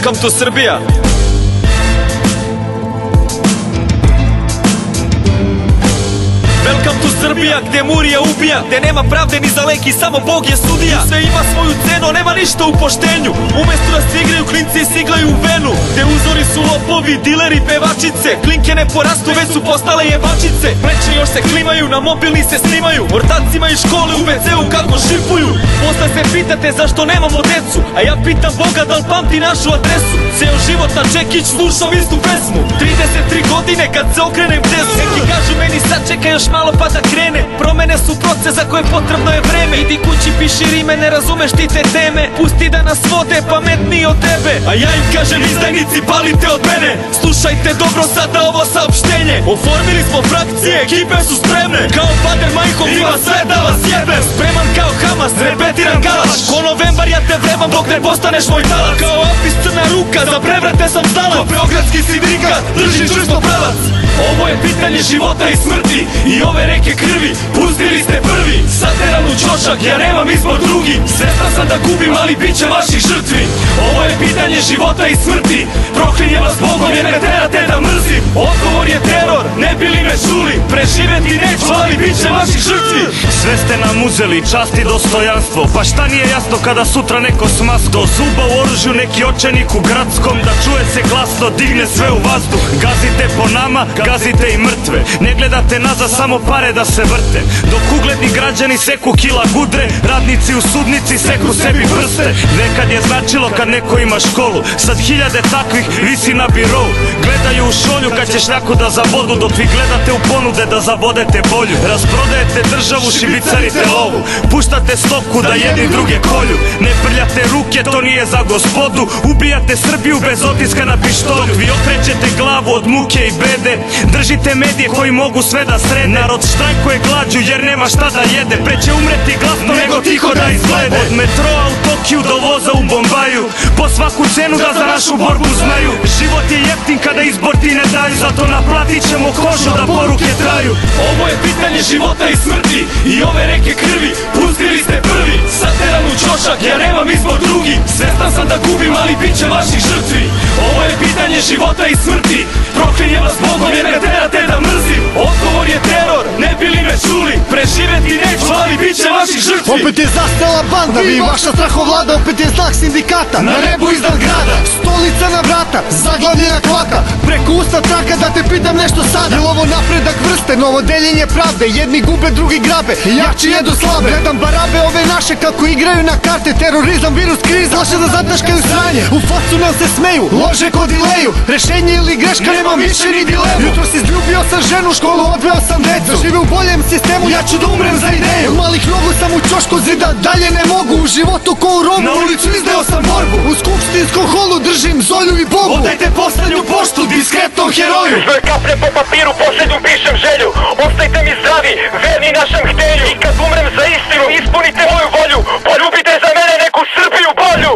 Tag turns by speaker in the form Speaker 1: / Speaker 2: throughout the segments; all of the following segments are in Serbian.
Speaker 1: Welcome to Srbija. Welcome to Srbija, gde murija ubija, gde nema pravde ni za lek i samo Bog je sudija. Sve ima svoju cenu, nema ništa u poštenju. Umesto da se igraju klinci i siglaju u venu, gde uzori su lopovi, dileri, pevačice. Klinke ne porastu, već su postale jebačice. Pleće još se klimaju, na mobilni se snimaju. Ortacima iz škole u WC-u kako šipuju. Posle se pitate zašto nemamo decu, a ja pitam Boga da li pamti našu adresu. Ceo život na Čekić slušao istu pesmu, 33 godine kad se okrenem desu. Neki kažu meni sad čeka još malo pa da krene. Promene su proces za koje potrebno je vreme. Idi kući, piši rime, ne razumeš ti te teme. Pusti da nas vode pametniji od tebe. A ja im kažem izdajnici, palite od mene. Slušajte dobro sada ovo saopštenje. Oformili smo frakcije, ekipe su spremne. Kao Bader Majkov ima sve da vas jebem. Spreman kao Hamas, repetiram Kalaš. Ko novembar ja te vrebam dok ne postaneš moj talac. Kao Apis crna ruka, za prevrate sam stalac. Ko beogradski sindikat, drži čvrsto pravac. Ovo je pitanje života i smrti. I ove reke krvi, pustili ste prvi. Sateran u ćošak, ja nemam izbor drugi. Svestan sam da gubim, ali bit će vaših žrtvi. Ovo je pitanje života i smrti. Proklinje vas Bogom jer me terate da mrzim. Odgovor je teror, ne bi li me čuli. Preživeti neću, ali bit će vaših žrtvi.
Speaker 2: Sve ste nam uzeli, čast i dostojanstvo. Pa šta nije jasno kada sutra neko s maskom? Zuba u oružju, neki očajnik u gradskom. Da čuje se glasno, digne sve u vazduh. Gazite po nama, gazite i mrtve. Ne gledate nazad, samo pare da se vrte. Dok ugledni građani seku kila gudre, radnici u sudnici seku sebi prste. Nekad je značilo kad neko ima školu, sad hiljade takvih visi na birou. Gledaju u šolju kad će šljaku da zabodu, dok vi gledate u ponude da zabodete bolju. Rasprodajete državu, šibicarite lovu, puštate stoku da jedni druge kolju. Ne prljate ruke, to nije za gospodu, ubijate Srbiju bez otiska na pištolju. Vi okrećete glavu od muke i bede, držite medije koji mogu sve da srede. Narod štrajkuje glađu jer nema šta da jede. Preće umreti glasno nego tiho da izglede. Od metroa u Tokiju do voza u Bombaju, po svaku cenu da za našu borbu znaju. Život je jeftin kada izbor ti ne daju, zato naplatit ćemo kožu da poruke traju.
Speaker 1: Ovo je pitanje života i smrti. I ove reke krvi, pustili ste prvi. Sateran u ćošak, ja nemam izbor drugi. Svestan sam da gubim, ali bit će vaših žrtvi. Ovo je pitanje života i smrti. Proklinje vas Bogom jer me terate da mrzim. Odgovor je teror, ne bi li me čuli. Preživeti neću, ali bit će vaših žrtvi.
Speaker 3: Opet je zastala banda, vi vaša strahovlada. Opet je znak sindikata, na nebu iznad grada. Stolica na vrata, zaglavljena kvaka. Preko usta traka da te pitam nešto sada. Jel ovo napredak vrste, novo deljenje pravde? Jedni gube, drugi grabe, jači jedu slabe. Gledam barabe ove naše kako igraju na karte. Terorizam, virus, kriz, laže da zataškaju sranje. U facu nam se smeju, lože ko dileju. Rešenje ili greška, nemam više ni dilemu. Jutro si izljubio sam ženu, školu odveo sam decu. Da žive u boljem sistemu, ja ću da umrem za ideju. Od malih nogu sam u ćošku zida, dalje ne mogu. U životu ko u robu, na ulicu izdeo sam borbu. U skupštinskom holu držim Zolju i Bogu.
Speaker 1: Odajte poslednju poštu diskretnom heroju.
Speaker 4: Sve kaplje po papiru, posljednju pišem želju. Ostajte mi zdravi, verni našem htenju. I kad umrem za istinu, ispunite moju volju. Poljubite za mene neku Srbiju bolju.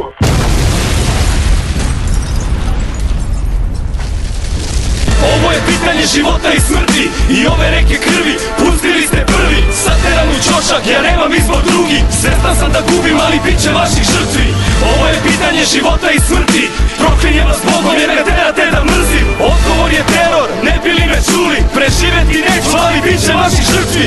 Speaker 1: Ovo je pitanje života i smrti. I ove reke krvi, pustili ste prvi. Sateran u ćošak, ja nemam izbor drugi. Svestan sam da gubim, ali bit će vaših žrtvi. Ovo je pitanje života i smrti. Proklinje vas Bogom jer me terate da mrzim. Odgovor je teror, ne bi li me čuli. Preživeti neću, ali bit će vaših žrtvi.